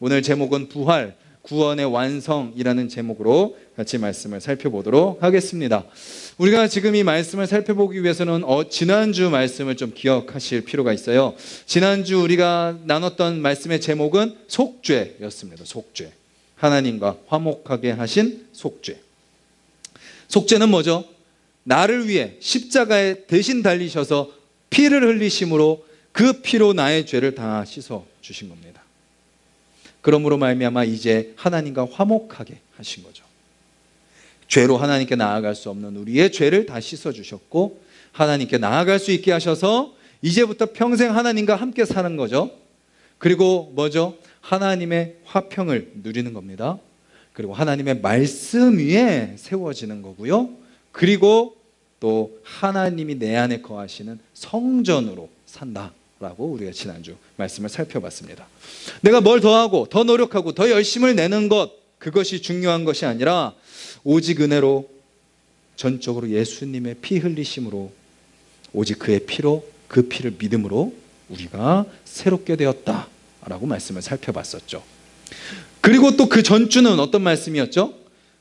오늘 제목은 부활, 구원의 완성이라는 제목으로 같이 말씀을 살펴보도록 하겠습니다. 우리가 지금 이 말씀을 살펴보기 위해서는 지난주 말씀을 좀 기억하실 필요가 있어요. 지난주 우리가 나눴던 말씀의 제목은 속죄였습니다. 속죄. 하나님과 화목하게 하신 속죄. 속죄는 뭐죠? 나를 위해 십자가에 대신 달리셔서 피를 흘리심으로 그 피로 나의 죄를 다 씻어 주신 겁니다. 그러므로 말미암아 이제 하나님과 화목하게 하신 거죠. 죄로 하나님께 나아갈 수 없는 우리의 죄를 다 씻어 주셨고 하나님께 나아갈 수 있게 하셔서 이제부터 평생 하나님과 함께 사는 거죠. 그리고 뭐죠? 하나님의 화평을 누리는 겁니다. 그리고 하나님의 말씀 위에 세워지는 거고요. 그리고 또 하나님이 내 안에 거하시는 성전으로 산다라고 우리가 지난주 말씀을 살펴봤습니다. 내가 뭘 더하고 더 노력하고 더 열심을 내는 것, 그것이 중요한 것이 아니라 오직 은혜로 전적으로 예수님의 피 흘리심으로 오직 그의 피로, 그 피를 믿음으로 우리가 새롭게 되었다라고 말씀을 살펴봤었죠. 그리고 또 그 전주는 어떤 말씀이었죠?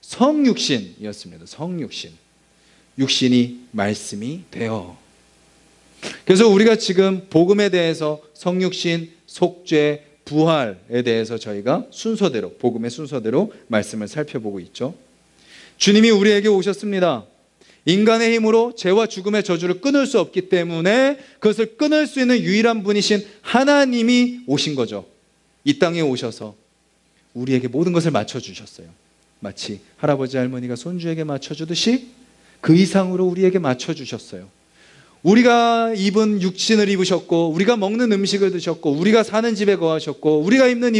성육신이었습니다. 성육신. 육신이 말씀이 되어. 그래서 우리가 지금 복음에 대해서 성육신, 속죄, 부활에 대해서 저희가 순서대로, 복음의 순서대로 말씀을 살펴보고 있죠. 주님이 우리에게 오셨습니다. 인간의 힘으로 죄와 죽음의 저주를 끊을 수 없기 때문에 그것을 끊을 수 있는 유일한 분이신 하나님이 오신 거죠. 이 땅에 오셔서 우리에게 모든 것을 맞춰주셨어요. 마치 할아버지 할머니가 손주에게 맞춰주듯이 그 이상으로 우리에게 맞춰주셨어요. 우리가 입은 육신을 입으셨고 우리가 먹는 음식을 드셨고 우리가 사는 집에 거하셨고 우리가 입는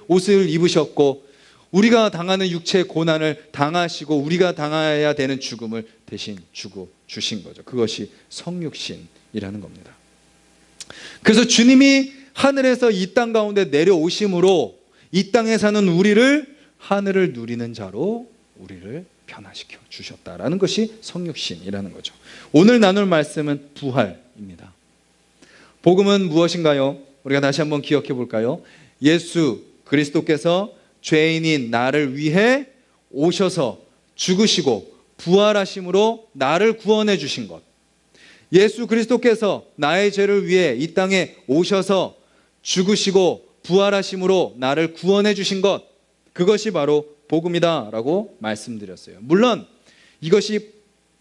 옷을 입으셨고 우리가 당하는 육체의 고난을 당하시고 우리가 당해야 되는 죽음을 대신 주신 거죠. 그것이 성육신이라는 겁니다. 그래서 주님이 하늘에서 이 땅 가운데 내려오심으로 이 땅에 사는 우리를 하늘을 누리는 자로 우리를 변화시켜 주셨다라는 것이 성육신이라는 거죠. 오늘 나눌 말씀은 부활입니다. 복음은 무엇인가요? 우리가 다시 한번 기억해 볼까요? 예수 그리스도께서 죄인인 나를 위해 오셔서 죽으시고 부활하심으로 나를 구원해 주신 것. 예수 그리스도께서 나의 죄를 위해 이 땅에 오셔서 죽으시고 부활하심으로 나를 구원해 주신 것. 그것이 바로 복음이다라고 말씀드렸어요. 물론 이것이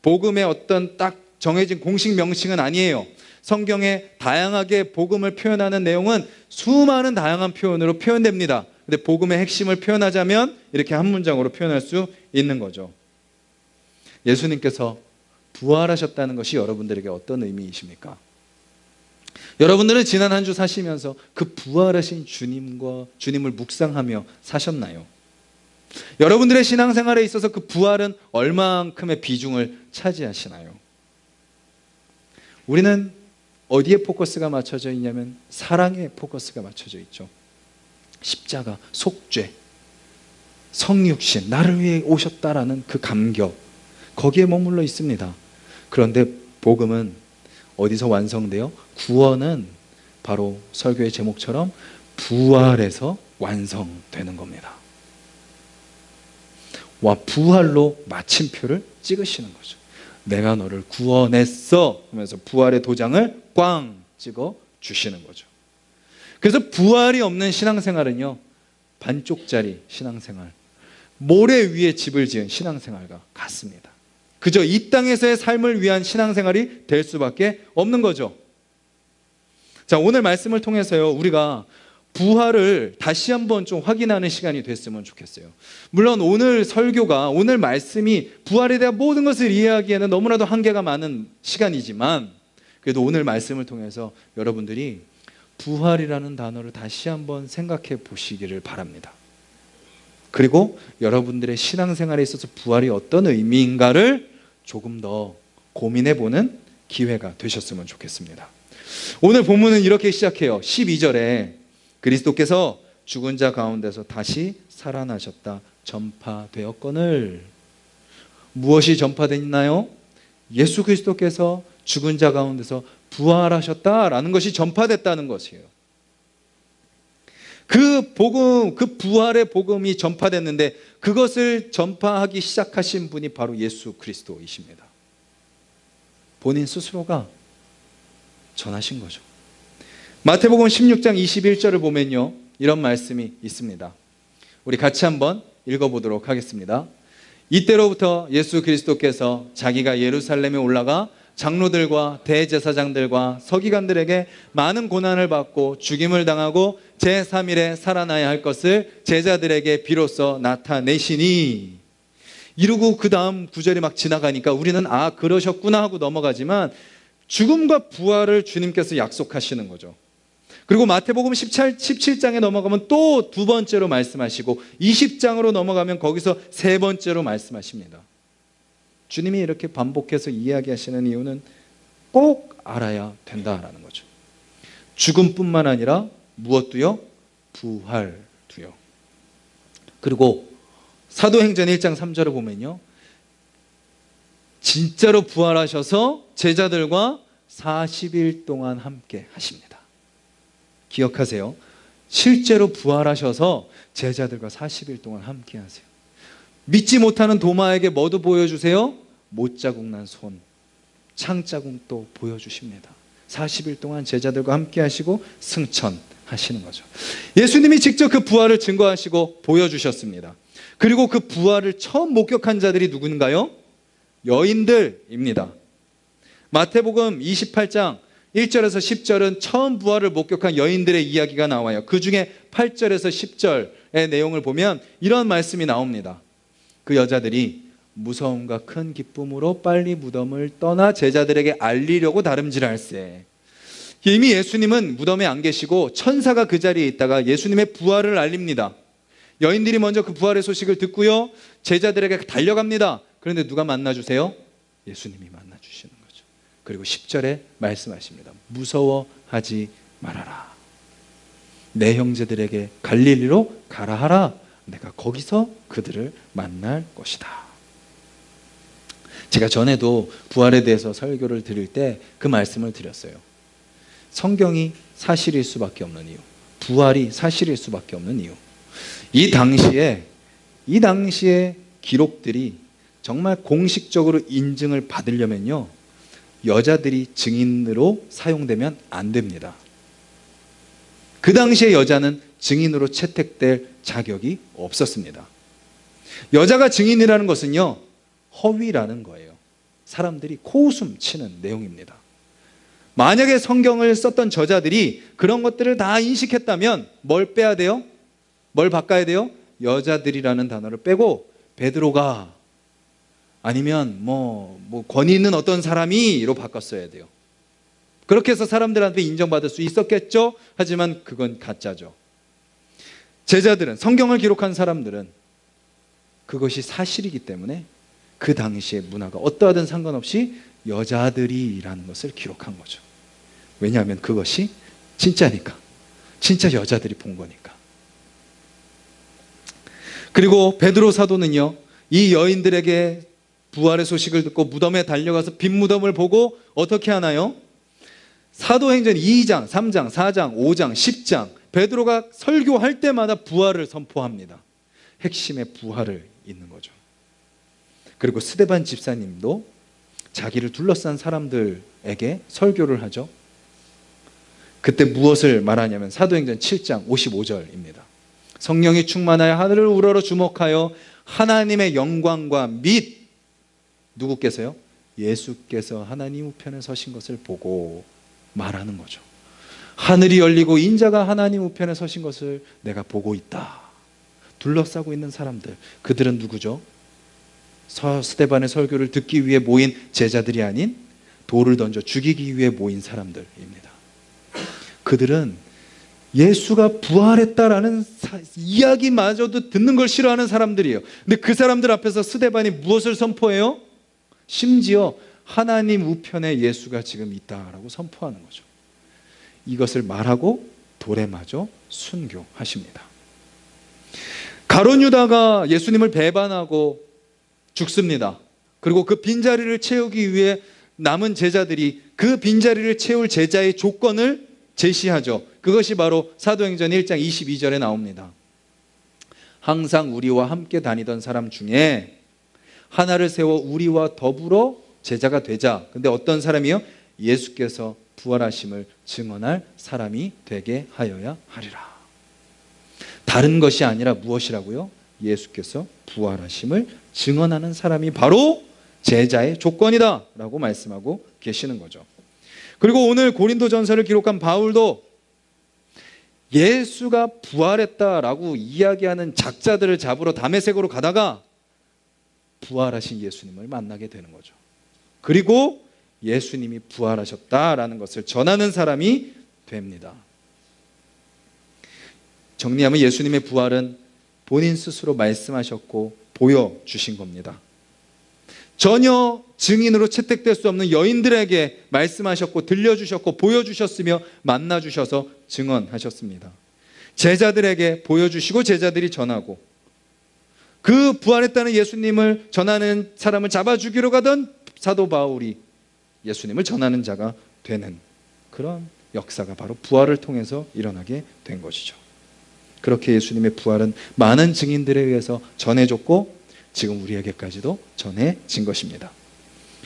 복음의 어떤 딱 정해진 공식 명칭은 아니에요. 성경에 다양하게 복음을 표현하는 내용은 수많은 다양한 표현으로 표현됩니다. 근데 복음의 핵심을 표현하자면 이렇게 한 문장으로 표현할 수 있는 거죠. 예수님께서 부활하셨다는 것이 여러분들에게 어떤 의미이십니까? 여러분들은 지난 한 주 사시면서 그 부활하신 주님을 묵상하며 사셨나요? 여러분들의 신앙생활에 있어서 그 부활은 얼마만큼의 비중을 차지하시나요? 우리는 어디에 포커스가 맞춰져 있냐면 사랑에 포커스가 맞춰져 있죠. 십자가, 속죄, 성육신, 나를 위해 오셨다라는 그 감격, 거기에 머물러 있습니다. 그런데 복음은 어디서 완성돼요? 구원은 바로 설교의 제목처럼 부활에서 완성되는 겁니다. 와, 부활로 마침표를 찍으시는 거죠. 내가 너를 구원했어 하면서 부활의 도장을 꽝 찍어 주시는 거죠. 그래서 부활이 없는 신앙생활은요, 반쪽짜리 신앙생활, 모래 위에 집을 지은 신앙생활과 같습니다. 그저 이 땅에서의 삶을 위한 신앙생활이 될 수밖에 없는 거죠. 자, 오늘 말씀을 통해서요, 우리가 부활을 다시 한번 좀 확인하는 시간이 됐으면 좋겠어요. 물론 오늘 설교가, 오늘 말씀이 부활에 대한 모든 것을 이해하기에는 너무나도 한계가 많은 시간이지만 그래도 오늘 말씀을 통해서 여러분들이 부활이라는 단어를 다시 한번 생각해 보시기를 바랍니다. 그리고 여러분들의 신앙생활에 있어서 부활이 어떤 의미인가를 조금 더 고민해 보는 기회가 되셨으면 좋겠습니다. 오늘 본문은 이렇게 시작해요. 12절에 그리스도께서 죽은 자 가운데서 다시 살아나셨다 전파되었거늘. 무엇이 전파됐나요? 예수 그리스도께서 죽은 자 가운데서 부활하셨다라는 것이 전파됐다는 것이에요. 그 복음, 그 부활의 복음이 전파됐는데 그것을 전파하기 시작하신 분이 바로 예수 그리스도이십니다. 본인 스스로가 전하신 거죠. 마태복음 16장 21절을 보면요, 이런 말씀이 있습니다. 우리 같이 한번 읽어보도록 하겠습니다. 이때로부터 예수 그리스도께서 자기가 예루살렘에 올라가 장로들과 대제사장들과 서기관들에게 많은 고난을 받고 죽임을 당하고 제3일에 살아나야 할 것을 제자들에게 비로소 나타내시니, 이루고 그 다음 구절이 막 지나가니까 우리는 아, 그러셨구나 하고 넘어가지만 죽음과 부활을 주님께서 약속하시는 거죠. 그리고 마태복음 17장에 넘어가면 또 두 번째로 말씀하시고 20장으로 넘어가면 거기서 세 번째로 말씀하십니다. 주님이 이렇게 반복해서 이야기하시는 이유는 꼭 알아야 된다라는 거죠. 죽음뿐만 아니라 무엇도요? 부활도요. 그리고 사도행전 1장 3절을 보면요, 진짜로 부활하셔서 제자들과 40일 동안 함께 하십니다. 기억하세요. 실제로 부활하셔서 제자들과 40일 동안 함께 하세요. 믿지 못하는 도마에게 뭐도 보여주세요? 못자국 난 손, 창자국도 보여주십니다. 40일 동안 제자들과 함께 하시고 승천하시는 거죠. 예수님이 직접 그 부활을 증거하시고 보여주셨습니다. 그리고 그 부활을 처음 목격한 자들이 누군가요? 여인들입니다. 마태복음 28장 1절에서 10절은 처음 부활을 목격한 여인들의 이야기가 나와요. 그 중에 8절에서 10절의 내용을 보면 이런 말씀이 나옵니다. 그 여자들이 무서움과 큰 기쁨으로 빨리 무덤을 떠나 제자들에게 알리려고 다름질할세. 이미 예수님은 무덤에 안 계시고 천사가 그 자리에 있다가 예수님의 부활을 알립니다. 여인들이 먼저 그 부활의 소식을 듣고요, 제자들에게 달려갑니다. 그런데 누가 만나주세요? 예수님이 만나주시는 거죠. 그리고 10절에 말씀하십니다. 무서워하지 말아라. 내 형제들에게 갈릴리로 가라 하라. 내가 거기서 그들을 만날 것이다. 제가 전에도 부활에 대해서 설교를 드릴 때 그 말씀을 드렸어요. 성경이 사실일 수밖에 없는 이유, 부활이 사실일 수밖에 없는 이유, 이 당시에 기록들이 정말 공식적으로 인증을 받으려면요, 여자들이 증인으로 사용되면 안 됩니다. 그 당시에 여자는 증인으로 채택될 자격이 없었습니다. 여자가 증인이라는 것은요, 허위라는 거예요. 사람들이 코웃음 치는 내용입니다. 만약에 성경을 썼던 저자들이 그런 것들을 다 인식했다면 뭘 빼야 돼요? 뭘 바꿔야 돼요? 여자들이라는 단어를 빼고 베드로가, 아니면 뭐 권위 있는 어떤 사람이로 바꿨어야 돼요. 그렇게 해서 사람들한테 인정받을 수 있었겠죠? 하지만 그건 가짜죠. 제자들은, 성경을 기록한 사람들은 그것이 사실이기 때문에 그 당시의 문화가 어떠하든 상관없이 여자들이라는 것을 기록한 거죠. 왜냐하면 그것이 진짜니까. 진짜 여자들이 본 거니까. 그리고 베드로 사도는요, 이 여인들에게 부활의 소식을 듣고 무덤에 달려가서 빈 무덤을 보고 어떻게 하나요? 사도행전 2장, 3장, 4장, 5장, 10장 베드로가 설교할 때마다 부활을 선포합니다. 핵심의 부활을 있는 거죠. 그리고 스데반 집사님도 자기를 둘러싼 사람들에게 설교를 하죠. 그때 무엇을 말하냐면 사도행전 7장 55절입니다. 성령이 충만하여 하늘을 우러러 주목하여 하나님의 영광과 및 누구께서요? 예수께서 하나님 우편에 서신 것을 보고 말하는 거죠. 하늘이 열리고 인자가 하나님 우편에 서신 것을 내가 보고 있다. 둘러싸고 있는 사람들, 그들은 누구죠? 스데반의 설교를 듣기 위해 모인 제자들이 아닌 돌을 던져 죽이기 위해 모인 사람들입니다. 그들은 예수가 부활했다라는 이야기마저도 듣는 걸 싫어하는 사람들이에요. 근데 그 사람들 앞에서 스데반이 무엇을 선포해요? 심지어 하나님 우편에 예수가 지금 있다라고 선포하는 거죠. 이것을 말하고 돌에 맞아 순교하십니다. 가룟 유다가 예수님을 배반하고 죽습니다. 그리고 그 빈자리를 채우기 위해 남은 제자들이 그 빈자리를 채울 제자의 조건을 제시하죠. 그 그것이 바로 사도행전 1장 22절에 나옵니다. 항상 우리와 함께 다니던 사람 중에 하나를 세워 우리와 더불어 제자가 되자. 근데 어떤 사람이요? 예수께서 부활하심을 증언할 사람이 되게 하여야 하리라. 다른 것이 아니라 무엇이라고요? 예수께서 부활하심을 증언하는 사람이 바로 제자의 조건이다 라고 말씀하고 계시는 거죠. 그리고 오늘 고린도전서를 기록한 바울도 예수가 부활했다라고 이야기하는 작자들을 잡으러 다메섹으로 가다가 부활하신 예수님을 만나게 되는 거죠. 그리고 예수님이 부활하셨다라는 것을 전하는 사람이 됩니다. 정리하면 예수님의 부활은 본인 스스로 말씀하셨고 보여주신 겁니다. 전혀 증인으로 채택될 수 없는 여인들에게 말씀하셨고 들려주셨고 보여주셨으며 만나주셔서 증언하셨습니다. 제자들에게 보여주시고 제자들이 전하고 그 부활했다는 예수님을 전하는 사람을 잡아 죽이러 가던 사도 바울이 예수님을 전하는 자가 되는 그런 역사가 바로 부활을 통해서 일어나게 된 것이죠. 그렇게 예수님의 부활은 많은 증인들에 의해서 전해졌고 지금 우리에게까지도 전해진 것입니다.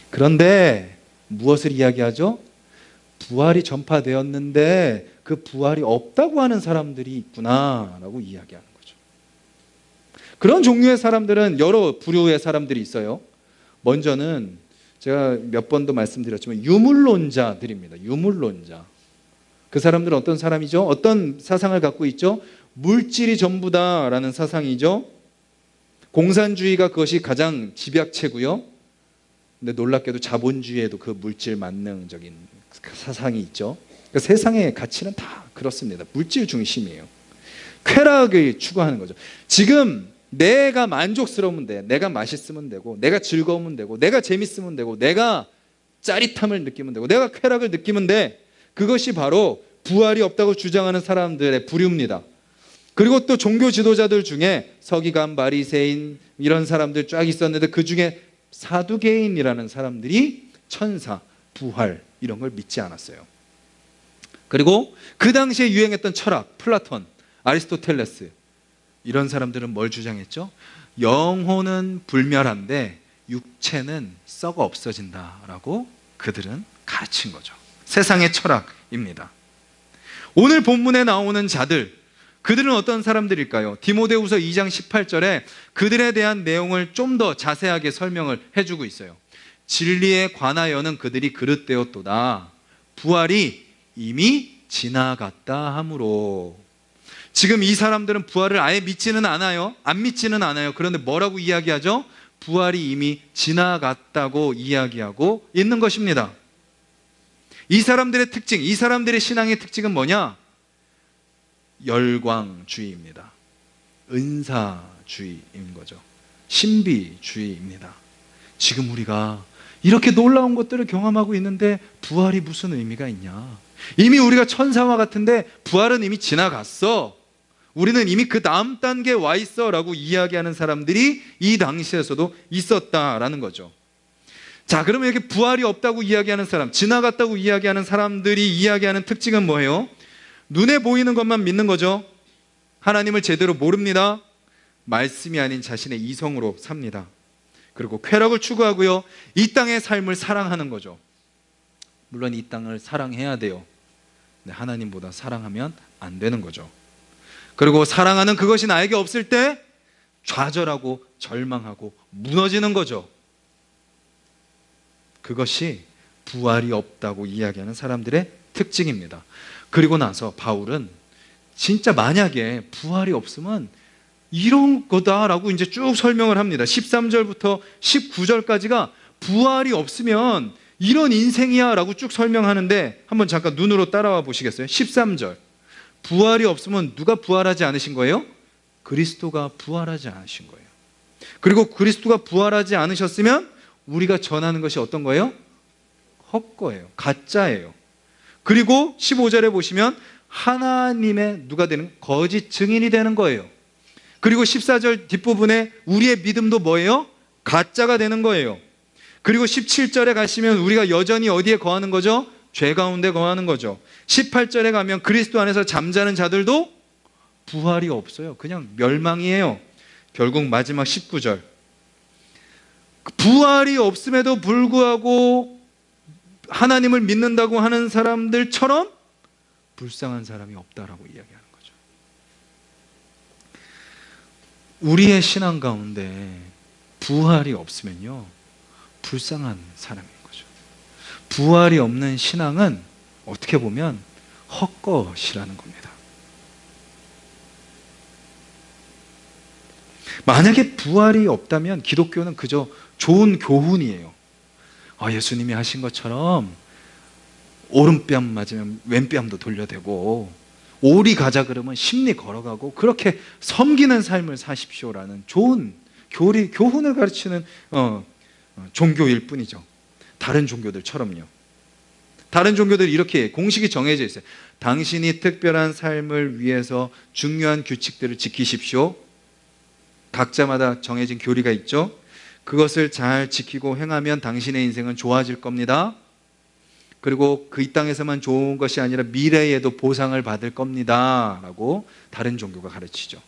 그런데 무엇을 이야기하죠? 부활이 전파되었는데 그 부활이 없다고 하는 사람들이 있구나라고 이야기하는 거죠. 그런 종류의 사람들은 여러 부류의 사람들이 있어요. 먼저는 제가 몇 번도 말씀드렸지만 유물론자들입니다. 유물론자. 그 사람들은 어떤 사람이죠? 어떤 사상을 갖고 있죠? 물질이 전부다라는 사상이죠. 공산주의가 그것이 가장 집약체고요. 근데 놀랍게도 자본주의에도 그 물질 만능적인 사상이 있죠. 그러니까 세상의 가치는 다 그렇습니다. 물질 중심이에요. 쾌락을 추구하는 거죠. 지금 내가 만족스러우면 돼. 내가 맛있으면 되고 내가 즐거우면 되고 내가 재밌으면 되고 내가 짜릿함을 느끼면 되고 내가 쾌락을 느끼면 돼. 그것이 바로 부활이 없다고 주장하는 사람들의 부류입니다. 그리고 또 종교 지도자들 중에 서기관, 바리새인 이런 사람들 쫙 있었는데 그 중에 사두개인이라는 사람들이 천사, 부활 이런 걸 믿지 않았어요. 그리고 그 당시에 유행했던 철학, 플라톤, 아리스토텔레스 이런 사람들은 뭘 주장했죠? 영혼은 불멸한데 육체는 썩어 없어진다라고 그들은 가르친 거죠. 세상의 철학입니다. 오늘 본문에 나오는 자들 그들은 어떤 사람들일까요? 디모데후서 2장 18절에 그들에 대한 내용을 좀 더 자세하게 설명을 해주고 있어요. 진리에 관하여는 그들이 그릇되었도다. 부활이 이미 지나갔다 하므로. 지금 이 사람들은 부활을 아예 믿지는 않아요. 안 믿지는 않아요. 그런데 뭐라고 이야기하죠? 부활이 이미 지나갔다고 이야기하고 있는 것입니다. 이 사람들의 특징, 이 사람들의 신앙의 특징은 뭐냐? 열광주의입니다. 은사주의인 거죠. 신비주의입니다. 지금 우리가 이렇게 놀라운 것들을 경험하고 있는데 부활이 무슨 의미가 있냐? 이미 우리가 천사와 같은데 부활은 이미 지나갔어. 우리는 이미 그 다음 단계에 와 있어 라고 이야기하는 사람들이 이 당시에서도 있었다라는 거죠. 자, 그러면 이렇게 부활이 없다고 이야기하는 사람, 지나갔다고 이야기하는 사람들이 이야기하는 특징은 뭐예요? 눈에 보이는 것만 믿는 거죠. 하나님을 제대로 모릅니다. 말씀이 아닌 자신의 이성으로 삽니다. 그리고 쾌락을 추구하고요. 이 땅의 삶을 사랑하는 거죠. 물론 이 땅을 사랑해야 돼요. 근데 하나님보다 사랑하면 안 되는 거죠. 그리고 사랑하는 그것이 나에게 없을 때 좌절하고 절망하고 무너지는 거죠. 그것이 부활이 없다고 이야기하는 사람들의 특징입니다. 그리고 나서 바울은 진짜 만약에 부활이 없으면 이런 거다라고 이제 쭉 설명을 합니다. 13절부터 19절까지가 부활이 없으면 이런 인생이야 라고 쭉 설명하는데 한번 잠깐 눈으로 따라와 보시겠어요? 13절. 부활이 없으면 누가 부활하지 않으신 거예요? 그리스도가 부활하지 않으신 거예요. 그리고 그리스도가 부활하지 않으셨으면 우리가 전하는 것이 어떤 거예요? 헛거예요. 가짜예요. 그리고 15절에 보시면 하나님의 누가 되는? 거짓 증인이 되는 거예요. 그리고 14절 뒷부분에 우리의 믿음도 뭐예요? 가짜가 되는 거예요. 그리고 17절에 가시면 우리가 여전히 어디에 거하는 거죠? 죄 가운데 거하는 거죠. 18절에 가면 그리스도 안에서 잠자는 자들도 부활이 없어요. 그냥 멸망이에요. 결국 마지막 19절. 부활이 없음에도 불구하고 하나님을 믿는다고 하는 사람들처럼 불쌍한 사람이 없다라고 이야기하는 거죠. 우리의 신앙 가운데 부활이 없으면요, 불쌍한 사람인 거죠. 부활이 없는 신앙은 어떻게 보면 헛것이라는 겁니다. 만약에 부활이 없다면 기독교는 그저 좋은 교훈이에요. 예수님이 하신 것처럼 오른뺨 맞으면 왼뺨도 돌려대고, 오리 가자 그러면 십리 걸어가고, 그렇게 섬기는 삶을 사십시오라는 좋은 교훈을 가르치는 종교일 뿐이죠. 다른 종교들처럼요. 다른 종교들이 이렇게 공식이 정해져 있어요. 당신이 특별한 삶을 위해서 중요한 규칙들을 지키십시오. 각자마다 정해진 교리가 있죠. 그것을 잘 지키고 행하면 당신의 인생은 좋아질 겁니다. 그리고 그 이 땅에서만 좋은 것이 아니라 미래에도 보상을 받을 겁니다 라고 다른 종교가 가르치죠.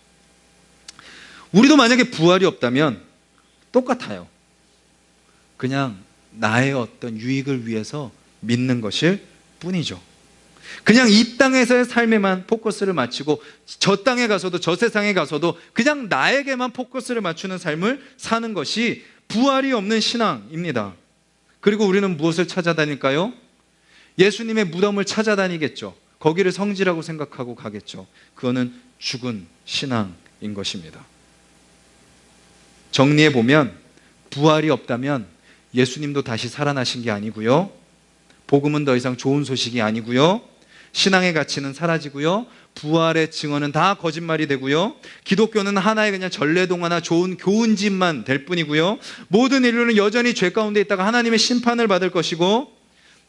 우리도 만약에 부활이 없다면 똑같아요. 그냥 나의 어떤 유익을 위해서 믿는 것일 뿐이죠. 그냥 이 땅에서의 삶에만 포커스를 맞추고, 저 땅에 가서도 저 세상에 가서도 그냥 나에게만 포커스를 맞추는 삶을 사는 것이 부활이 없는 신앙입니다. 그리고 우리는 무엇을 찾아다닐까요? 예수님의 무덤을 찾아다니겠죠. 거기를 성지라고 생각하고 가겠죠. 그거는 죽은 신앙인 것입니다. 정리해보면 부활이 없다면 예수님도 다시 살아나신 게 아니고요, 복음은 더 이상 좋은 소식이 아니고요, 신앙의 가치는 사라지고요, 부활의 증언은 다 거짓말이 되고요, 기독교는 하나의 그냥 전래동화나 좋은 교훈집만 될 뿐이고요, 모든 인류는 여전히 죄 가운데 있다가 하나님의 심판을 받을 것이고,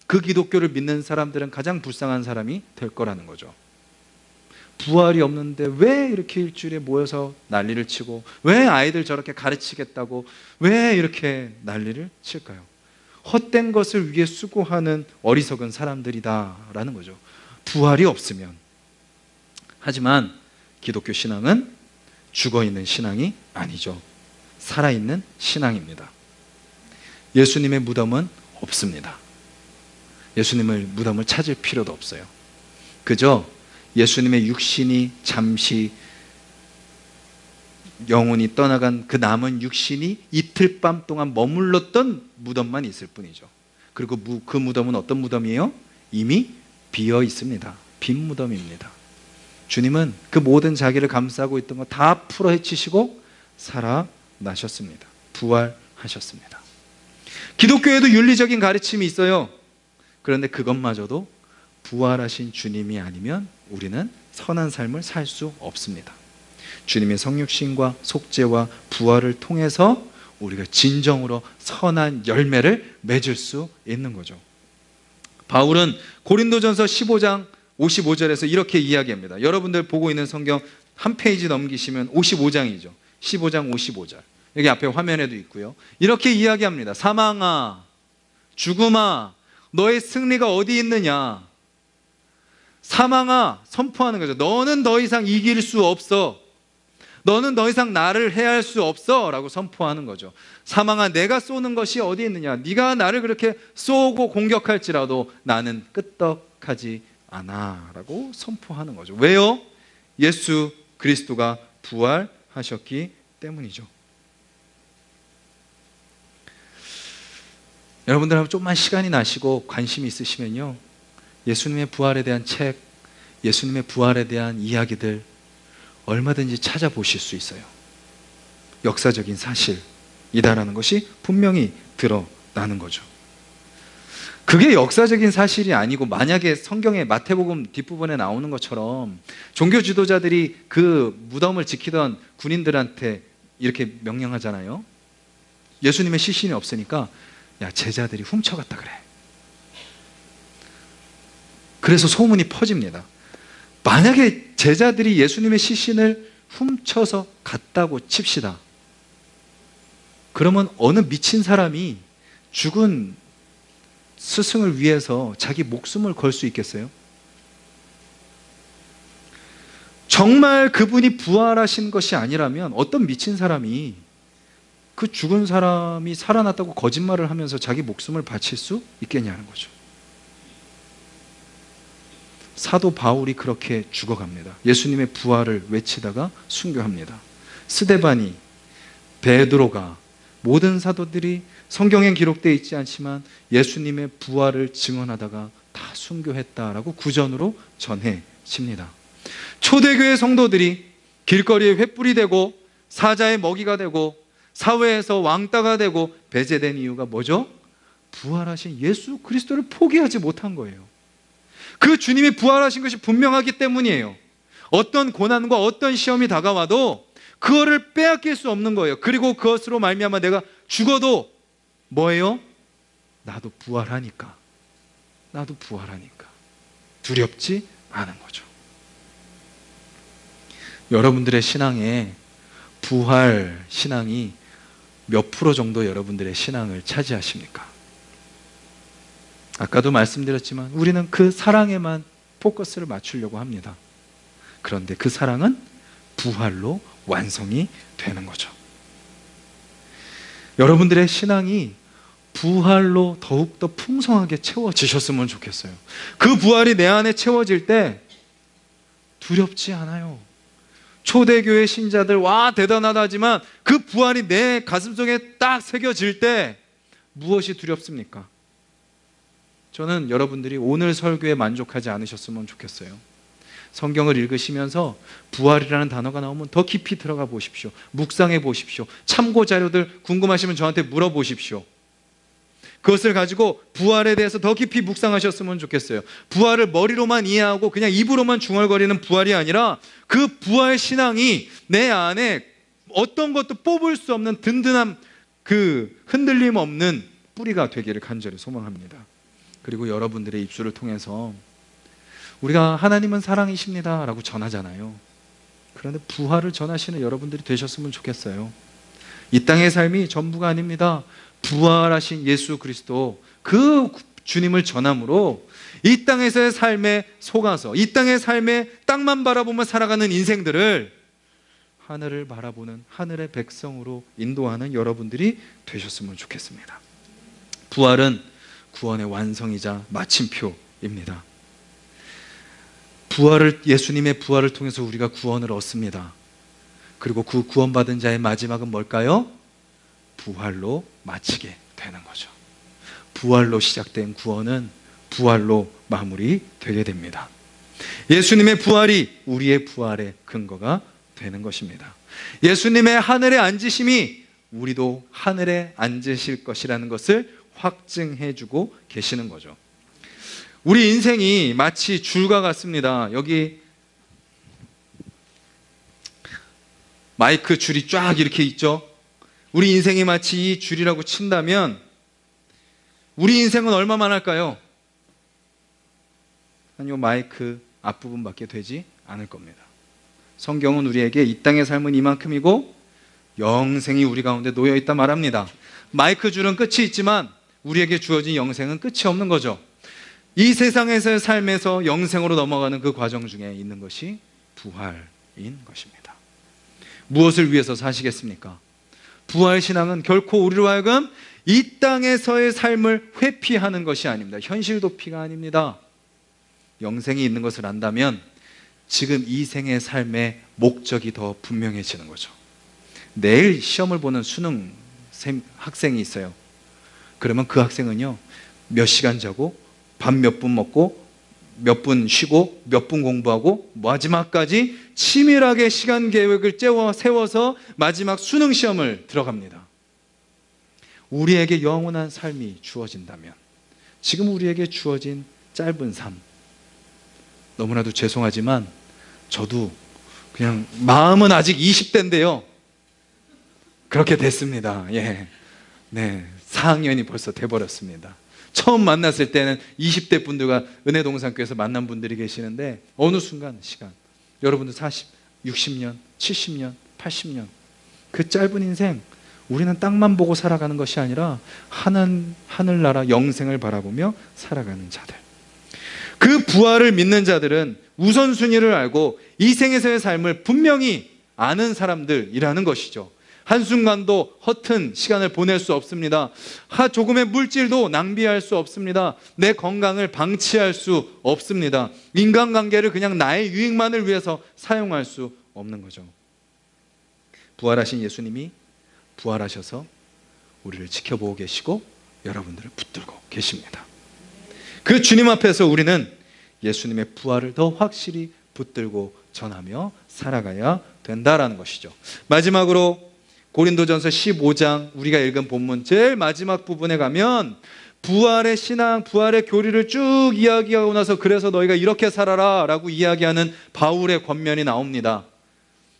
그 기독교를 믿는 사람들은 가장 불쌍한 사람이 될 거라는 거죠. 부활이 없는데 왜 이렇게 일주일에 모여서 난리를 치고, 왜 아이들 저렇게 가르치겠다고 왜 이렇게 난리를 칠까요? 헛된 것을 위해 수고하는 어리석은 사람들이다라는 거죠. 부활이 없으면. 하지만 기독교 신앙은 죽어있는 신앙이 아니죠. 살아있는 신앙입니다. 예수님의 무덤은 없습니다. 예수님의 무덤을 찾을 필요도 없어요. 그저 예수님의 육신이 잠시 영혼이 떠나간 그 남은 육신이 이틀 밤 동안 머물렀던 무덤만 있을 뿐이죠. 그리고 그 무덤은 어떤 무덤이에요? 이미 비어 있습니다. 빈 무덤입니다. 주님은 그 모든 자기를 감싸고 있던 거 다 풀어 헤치시고 살아나셨습니다. 부활하셨습니다. 기독교에도 윤리적인 가르침이 있어요. 그런데 그것마저도 부활하신 주님이 아니면 우리는 선한 삶을 살 수 없습니다. 주님의 성육신과 속죄와 부활을 통해서 우리가 진정으로 선한 열매를 맺을 수 있는 거죠. 바울은 고린도전서 15장 55절에서 이렇게 이야기합니다. 여러분들 보고 있는 성경 한 페이지 넘기시면 55장이죠. 15장 55절. 여기 앞에 화면에도 있고요. 이렇게 이야기합니다. 사망아, 죽음아, 너의 승리가 어디 있느냐? 사망아, 선포하는 거죠. 너는 더 이상 이길 수 없어. 너는 더 이상 나를 해할 수 없어 라고 선포하는 거죠. 사망아, 내가 쏘는 것이 어디 있느냐? 네가 나를 그렇게 쏘고 공격할지라도 나는 끄떡하지 않아 라고 선포하는 거죠. 왜요? 예수 그리스도가 부활하셨기 때문이죠. 여러분들하고 좀만 시간이 나시고 관심이 있으시면요, 예수님의 부활에 대한 책, 예수님의 부활에 대한 이야기들 얼마든지 찾아보실 수 있어요. 역사적인 사실이다라는 것이 분명히 드러나는 거죠. 그게 역사적인 사실이 아니고, 만약에 성경의 마태복음 뒷부분에 나오는 것처럼 종교 지도자들이 그 무덤을 지키던 군인들한테 이렇게 명령하잖아요. 예수님의 시신이 없으니까 야, 제자들이 훔쳐갔다 그래. 그래서 소문이 퍼집니다. 만약에 제자들이 예수님의 시신을 훔쳐서 갔다고 칩시다. 그러면 어느 미친 사람이 죽은 스승을 위해서 자기 목숨을 걸 수 있겠어요? 정말 그분이 부활하신 것이 아니라면 어떤 미친 사람이 그 죽은 사람이 살아났다고 거짓말을 하면서 자기 목숨을 바칠 수 있겠냐는 거죠. 사도 바울이 그렇게 죽어갑니다. 예수님의 부활을 외치다가 순교합니다. 스데반이, 베드로가, 모든 사도들이 성경에 기록되어 있지 않지만 예수님의 부활을 증언하다가 다 순교했다라고 구전으로 전해집니다. 초대교회 성도들이 길거리에 횃불이 되고 사자의 먹이가 되고 사회에서 왕따가 되고 배제된 이유가 뭐죠? 부활하신 예수 그리스도를 포기하지 못한 거예요. 그 주님이 부활하신 것이 분명하기 때문이에요. 어떤 고난과 어떤 시험이 다가와도 그거를 빼앗길 수 없는 거예요. 그리고 그것으로 말미암아 내가 죽어도 뭐예요? 나도 부활하니까. 나도 부활하니까. 두렵지 않은 거죠. 여러분들의 신앙에 부활 신앙이 몇 프로 정도 여러분들의 신앙을 차지하십니까? 아까도 말씀드렸지만 우리는 그 사랑에만 포커스를 맞추려고 합니다. 그런데 그 사랑은 부활로 완성이 되는 거죠. 여러분들의 신앙이 부활로 더욱더 풍성하게 채워지셨으면 좋겠어요. 그 부활이 내 안에 채워질 때 두렵지 않아요. 초대교회 신자들 와 대단하다 하지만 그 부활이 내 가슴속에 딱 새겨질 때 무엇이 두렵습니까? 저는 여러분들이 오늘 설교에 만족하지 않으셨으면 좋겠어요. 성경을 읽으시면서 부활이라는 단어가 나오면 더 깊이 들어가 보십시오. 묵상해 보십시오. 참고 자료들 궁금하시면 저한테 물어보십시오. 그것을 가지고 부활에 대해서 더 깊이 묵상하셨으면 좋겠어요. 부활을 머리로만 이해하고 그냥 입으로만 중얼거리는 부활이 아니라 그 부활 신앙이 내 안에 어떤 것도 뽑을 수 없는 든든한 그 흔들림 없는 뿌리가 되기를 간절히 소망합니다. 그리고 여러분들의 입술을 통해서 우리가 하나님은 사랑이십니다 라고 전하잖아요. 그런데 부활을 전하시는 여러분들이 되셨으면 좋겠어요. 이 땅의 삶이 전부가 아닙니다. 부활하신 예수 그리스도 그 주님을 전함으로 이 땅에서의 삶에 속아서 이 땅의 삶에 땅만 바라보며 살아가는 인생들을 하늘을 바라보는 하늘의 백성으로 인도하는 여러분들이 되셨으면 좋겠습니다. 부활은 구원의 완성이자 마침표입니다. 예수님의 부활을 통해서 우리가 구원을 얻습니다. 그리고 그 구원받은 자의 마지막은 뭘까요? 부활로 마치게 되는 거죠. 부활로 시작된 구원은 부활로 마무리되게 됩니다. 예수님의 부활이 우리의 부활의 근거가 되는 것입니다. 예수님의 하늘에 앉으심이 우리도 하늘에 앉으실 것이라는 것을 확증해주고 계시는 거죠. 우리 인생이 마치 줄과 같습니다. 여기 마이크 줄이 쫙 이렇게 있죠. 우리 인생이 마치 이 줄이라고 친다면 우리 인생은 얼마만 할까요? 한 요 마이크 앞부분밖에 되지 않을 겁니다. 성경은 우리에게 이 땅의 삶은 이만큼이고 영생이 우리 가운데 놓여있다 말합니다. 마이크 줄은 끝이 있지만 우리에게 주어진 영생은 끝이 없는 거죠. 이 세상에서의 삶에서 영생으로 넘어가는 그 과정 중에 있는 것이 부활인 것입니다. 무엇을 위해서 사시겠습니까? 부활신앙은 결코 우리로 하여금 이 땅에서의 삶을 회피하는 것이 아닙니다. 현실 도피가 아닙니다. 영생이 있는 것을 안다면 지금 이 생의 삶의 목적이 더 분명해지는 거죠. 내일 시험을 보는 수능 학생이 있어요. 그러면 그 학생은요, 몇 시간 자고 밥 몇 분 먹고 몇 분 쉬고 몇 분 공부하고 마지막까지 치밀하게 시간 계획을 세워서 마지막 수능 시험을 들어갑니다. 우리에게 영원한 삶이 주어진다면 지금 우리에게 주어진 짧은 삶, 너무나도 죄송하지만 저도 그냥 마음은 아직 20대인데요 그렇게 됐습니다. 예, 네, 4학년이 벌써 돼버렸습니다. 처음 만났을 때는 20대 분들과 은혜동산교회에서 만난 분들이 계시는데 어느 순간 시간, 여러분들 40, 60년, 70년, 80년 그 짧은 인생 우리는 땅만 보고 살아가는 것이 아니라 하늘나라 영생을 바라보며 살아가는 자들. 그 부활을 믿는 자들은 우선순위를 알고 이 생에서의 삶을 분명히 아는 사람들이라는 것이죠. 한순간도 허튼 시간을 보낼 수 없습니다. 조금의 물질도 낭비할 수 없습니다. 내 건강을 방치할 수 없습니다. 인간관계를 그냥 나의 유익만을 위해서 사용할 수 없는 거죠. 부활하신 예수님이 부활하셔서 우리를 지켜보고 계시고 여러분들을 붙들고 계십니다. 그 주님 앞에서 우리는 예수님의 부활을 더 확실히 붙들고 전하며 살아가야 된다라는 것이죠. 마지막으로 고린도전서 15장 우리가 읽은 본문 제일 마지막 부분에 가면 부활의 신앙, 부활의 교리를 쭉 이야기하고 나서 그래서 너희가 이렇게 살아라 라고 이야기하는 바울의 권면이 나옵니다.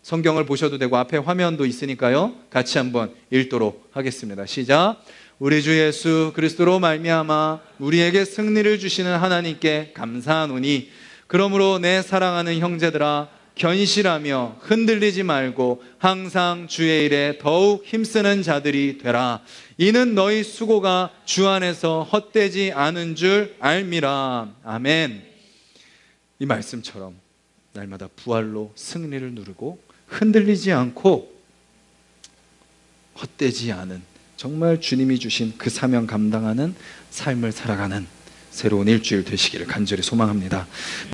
성경을 보셔도 되고 앞에 화면도 있으니까요, 같이 한번 읽도록 하겠습니다. 시작. 우리 주 예수 그리스도로 말미암아 우리에게 승리를 주시는 하나님께 감사하노니 그러므로 내 사랑하는 형제들아 견실하며 흔들리지 말고 항상 주의 일에 더욱 힘쓰는 자들이 되라. 이는 너희 수고가 주 안에서 헛되지 않은 줄 알미라. 아멘. 이 말씀처럼 날마다 부활로 승리를 누리고 흔들리지 않고 헛되지 않은, 정말 주님이 주신 그 사명 감당하는 삶을 살아가는 새로운 일주일 되시기를 간절히 소망합니다.